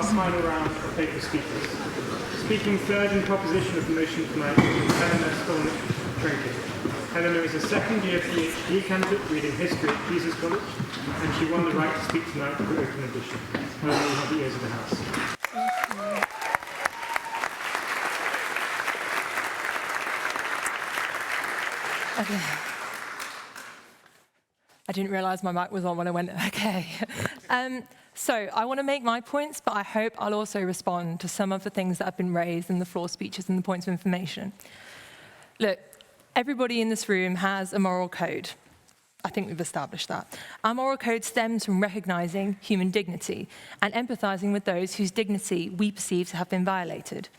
our final round of paper speakers. Speaking third in proposition of the motion tonight is Helena Stolnik Trenkić. Helena is a second-year PhD candidate reading history at Jesus College, and she won the right to speak tonight for open audition. Helena will have the ears of the house. Okay. I didn't realise my mic was on when I went, okay. So I want to make my points, but I hope I'll also respond to some of the things that have been raised in the floor speeches and the points of information. Look, everybody in this room has a moral code. I think we've established that. Our moral code stems from recognising human dignity and empathising with those whose dignity we perceive to have been violated.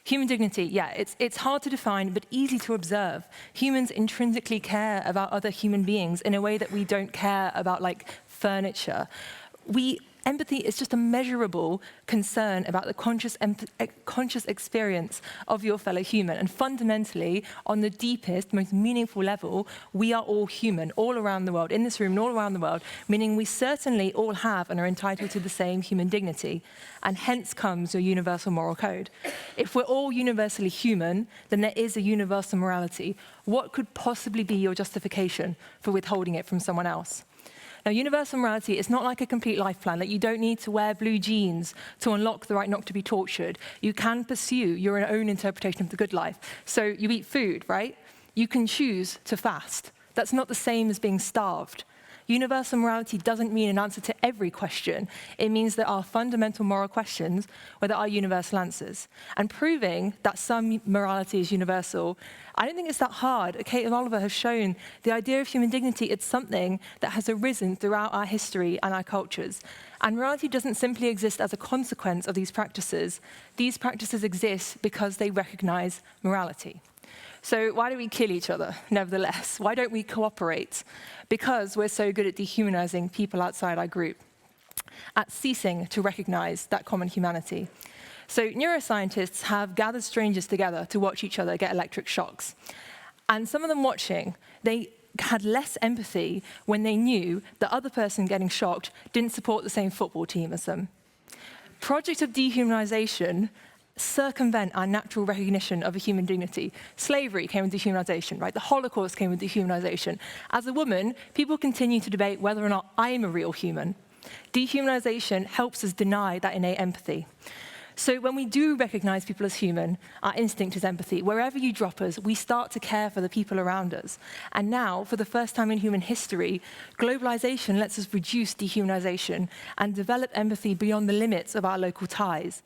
Human dignity, yeah, it's hard to define, but easy to observe. Humans intrinsically care about other human beings in a way that we don't care about, like, furniture. Empathy is just a measurable concern about the conscious experience of your fellow human. And fundamentally, on the deepest, most meaningful level, we are all human, all around the world, in this room and all around the world, meaning we certainly all have and are entitled to the same human dignity. And hence comes your universal moral code. If we're all universally human, then there is a universal morality. What could possibly be your justification for withholding it from someone else? Now, universal morality is not like a complete life plan, that you don't need to wear blue jeans to unlock the right not to be tortured. You can pursue your own interpretation of the good life. So you eat food, right? You can choose to fast. That's not the same as being starved. Universal morality doesn't mean an answer to every question. It means there are fundamental moral questions where there are universal answers. And proving that some morality is universal, I don't think it's that hard. Kate and Oliver have shown the idea of human dignity, it's something that has arisen throughout our history and our cultures. And morality doesn't simply exist as a consequence of these practices. These practices exist because they recognize morality. So why do we kill each other, nevertheless? Why don't we cooperate? Because we're so good at dehumanizing people outside our group, at ceasing to recognize that common humanity. So neuroscientists have gathered strangers together to watch each other get electric shocks. And some of them watching, they had less empathy when they knew the other person getting shocked didn't support the same football team as them. Projects of dehumanization circumvent our natural recognition of a human dignity. Slavery came with dehumanization, right? The Holocaust came with dehumanization. As a woman, people continue to debate whether or not I am a real human. Dehumanization helps us deny that innate empathy. So when we do recognize people as human, our instinct is empathy. Wherever you drop us, we start to care for the people around us. And now, for the first time in human history, globalization lets us reduce dehumanization and develop empathy beyond the limits of our local ties.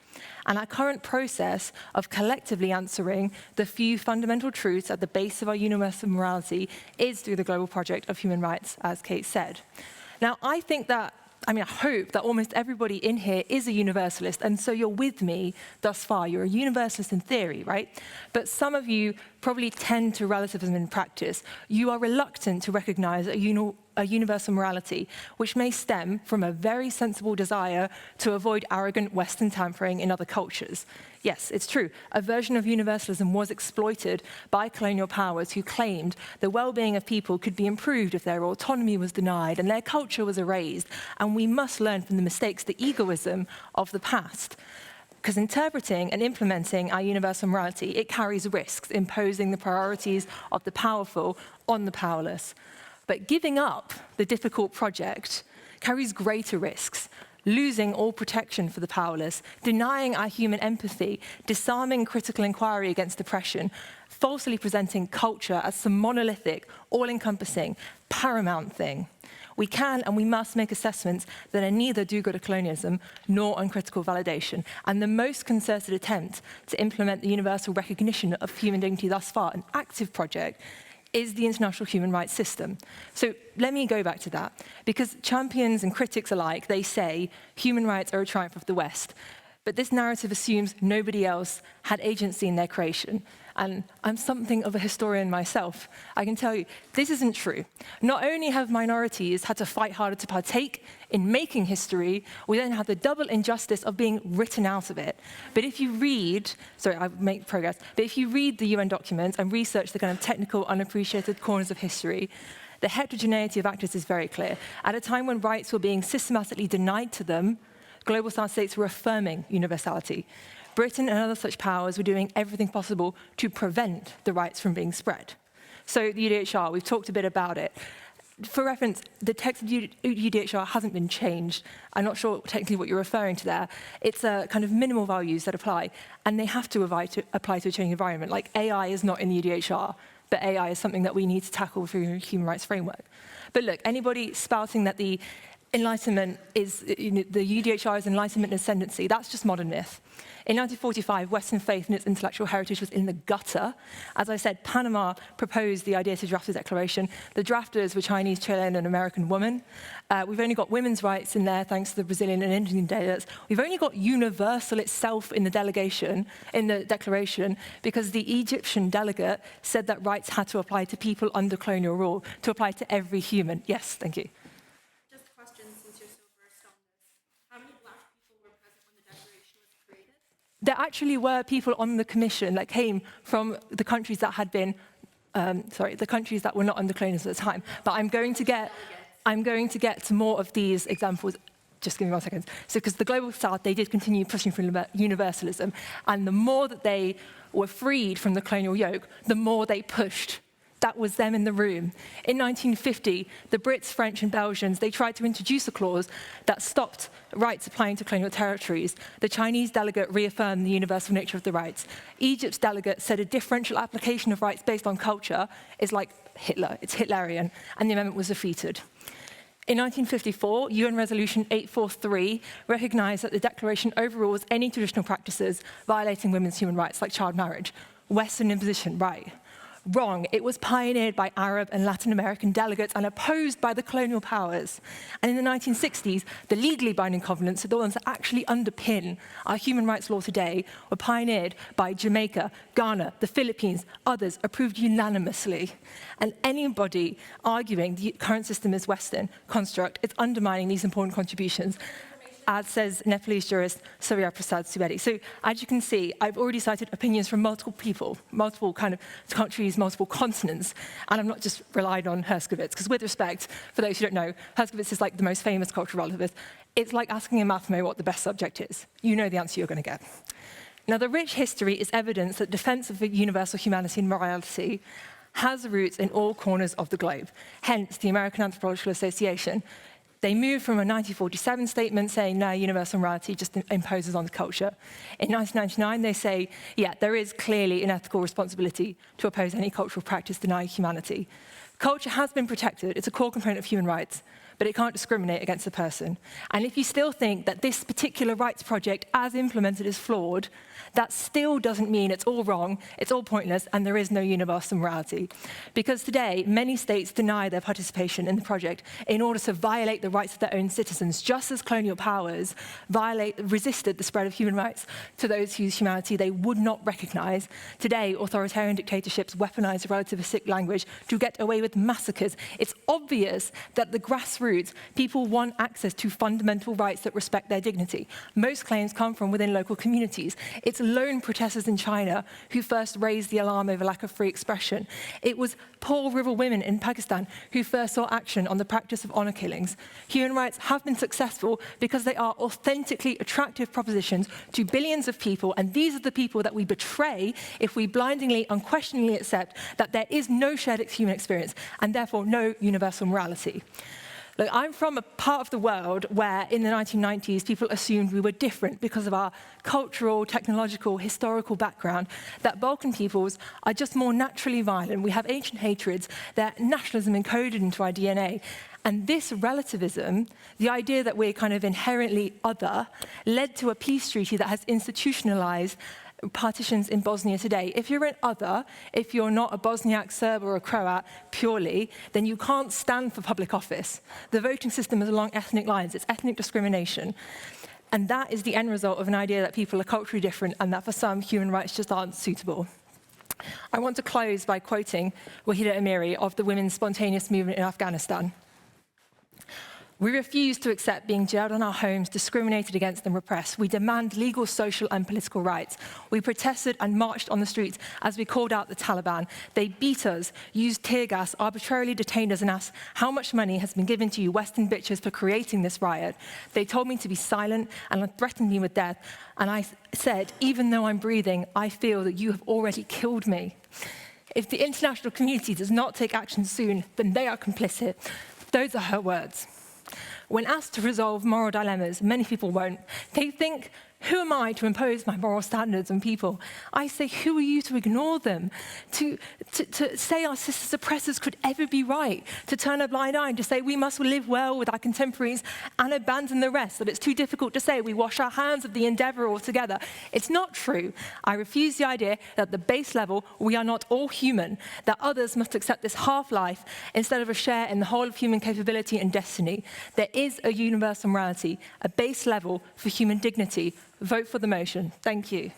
And our current process of collectively answering the few fundamental truths at the base of our universal morality is through the global project of human rights, as Kate said. Now, I hope that almost everybody in here is a universalist, and so you're with me thus far. You're a universalist in theory, right? But some of you probably tend to relativism in practice. You are reluctant to recognize a universal morality, which may stem from a very sensible desire to avoid arrogant Western tampering in other cultures. Yes, it's true. A version of universalism was exploited by colonial powers who claimed the well-being of people could be improved if their autonomy was denied and their culture was erased. And we must learn from the mistakes, the egoism of the past. Because interpreting and implementing our universal morality, it carries risks, imposing the priorities of the powerful on the powerless. But giving up the difficult project carries greater risks, losing all protection for the powerless, denying our human empathy, disarming critical inquiry against oppression, falsely presenting culture as some monolithic, all-encompassing, paramount thing. We can and we must make assessments that are neither do-good to colonialism nor uncritical validation. And the most concerted attempt to implement the universal recognition of human dignity thus far, an active project, is the international human rights system. So let me go back to that, because champions and critics alike, they say human rights are a triumph of the West. But this narrative assumes nobody else had agency in their creation. And I'm something of a historian myself. I can tell you, this isn't true. Not only have minorities had to fight harder to partake in making history, we then have the double injustice of being written out of it. But if you read, I make progress, but if you read the UN documents and research the kind of technical, unappreciated corners of history, the heterogeneity of actors is very clear. At a time when rights were being systematically denied to them, global South states were affirming universality. Britain and other such powers were doing everything possible to prevent the rights from being spread. So the UDHR, we've talked a bit about it. For reference, the text of UDHR hasn't been changed. I'm not sure technically what you're referring to there. It's kind of minimal values that apply, and they have to apply to a changing environment. Like AI is not in the UDHR, but AI is something that we need to tackle through a human rights framework. But look, anybody spouting that the Enlightenment is, the UDHR is Enlightenment ascendancy, that's just modern myth. In 1945, Western faith and its intellectual heritage was in the gutter. As I said, Panama proposed the idea to draft the declaration. The drafters were Chinese, Chilean, and American women. We've only got women's rights in there, thanks to the Brazilian and Indian delegates. We've only got universal itself in the delegation, in the declaration, because the Egyptian delegate said that rights had to apply to people under colonial rule, to apply to every human. Yes, thank you. There actually were people on the commission that came from the countries that had been, the countries that were not under colonialism at the time. But I'm going to get to more of these examples. Just give me 1 second. So, because the Global South, they did continue pushing for universalism, and the more that they were freed from the colonial yoke, the more they pushed. That was them in the room. In 1950, the Brits, French, and Belgians, they tried to introduce a clause that stopped rights applying to colonial territories. The Chinese delegate reaffirmed the universal nature of the rights. Egypt's delegate said a differential application of rights based on culture is like Hitler, it's Hitlerian, and the amendment was defeated. In 1954, UN Resolution 843 recognized that the declaration overrules any traditional practices violating women's human rights, like child marriage. Western imposition, right. Wrong. It was pioneered by Arab and Latin American delegates and opposed by the colonial powers. And in the 1960s, the legally binding covenants, the ones that actually underpin our human rights law today, were pioneered by Jamaica, Ghana, the Philippines, others, approved unanimously. And anybody arguing the current system is Western construct is undermining these important contributions, as says Nepalese jurist Surya Prasad Subedi. So as you can see, I've already cited opinions from multiple people, multiple kind of countries, multiple continents, and I'm not just relied on Herskovits, because with respect, for those who don't know, Herskovits is like the most famous cultural relativist. It's like asking a mathemo what the best subject is. You know the answer you're going to get. Now, the rich history is evidence that defense of universal humanity and morality has roots in all corners of the globe, hence the American Anthropological Association. They moved from a 1947 statement saying, no, universal morality just imposes on the culture. In 1999, they say, yeah, there is clearly an ethical responsibility to oppose any cultural practice denying humanity. Culture has been protected. It's a core component of human rights, but it can't discriminate against a person. And if you still think that this particular rights project, as implemented, is flawed, that still doesn't mean it's all wrong, it's all pointless, and there is no universal morality. Because today, many states deny their participation in the project in order to violate the rights of their own citizens, just as colonial powers resisted the spread of human rights to those whose humanity they would not recognize. Today, authoritarian dictatorships weaponize relativistic language to get away with massacres. It's obvious that the grassroots, people want access to fundamental rights that respect their dignity. Most claims come from within local communities. It's lone protesters in China who first raised the alarm over lack of free expression. It was poor rural women in Pakistan who first saw action on the practice of honor killings. Human rights have been successful because they are authentically attractive propositions to billions of people, and these are the people that we betray if we blindingly, unquestioningly accept that there is no shared human experience and therefore no universal morality. Look, I'm from a part of the world where in the 1990s people assumed we were different because of our cultural, technological, historical background, that Balkan peoples are just more naturally violent. We have ancient hatreds, their nationalism encoded into our DNA. And this relativism, the idea that we're kind of inherently other, led to a peace treaty that has institutionalized partitions in Bosnia today. If you're an other, if you're not a Bosniak, Serb, or a Croat purely, then you can't stand for public office. The voting system is along ethnic lines. It's ethnic discrimination. And that is the end result of an idea that people are culturally different and that for some, human rights just aren't suitable. I want to close by quoting Wahida Amiri of the Women's Spontaneous Movement in Afghanistan. We refuse to accept being jailed in our homes, discriminated against and repressed. We demand legal, social and political rights. We protested and marched on the streets as we called out the Taliban. They beat us, used tear gas, arbitrarily detained us and asked how much money has been given to you Western bitches for creating this riot. They told me to be silent and threatened me with death. And I said, even though I'm breathing, I feel that you have already killed me. If the international community does not take action soon, then they are complicit. Those are her words. When asked to resolve moral dilemmas, many people won't. They think, who am I to impose my moral standards on people? I say, who are you to ignore them? To say our sisters oppressors could ever be right? To turn a blind eye and to say we must live well with our contemporaries and abandon the rest? That it's too difficult to say we wash our hands of the endeavour altogether? It's not true. I refuse the idea that at the base level we are not all human, that others must accept this half-life instead of a share in the whole of human capability and destiny. There is a universal morality, a base level for human dignity. Vote for the motion. Thank you.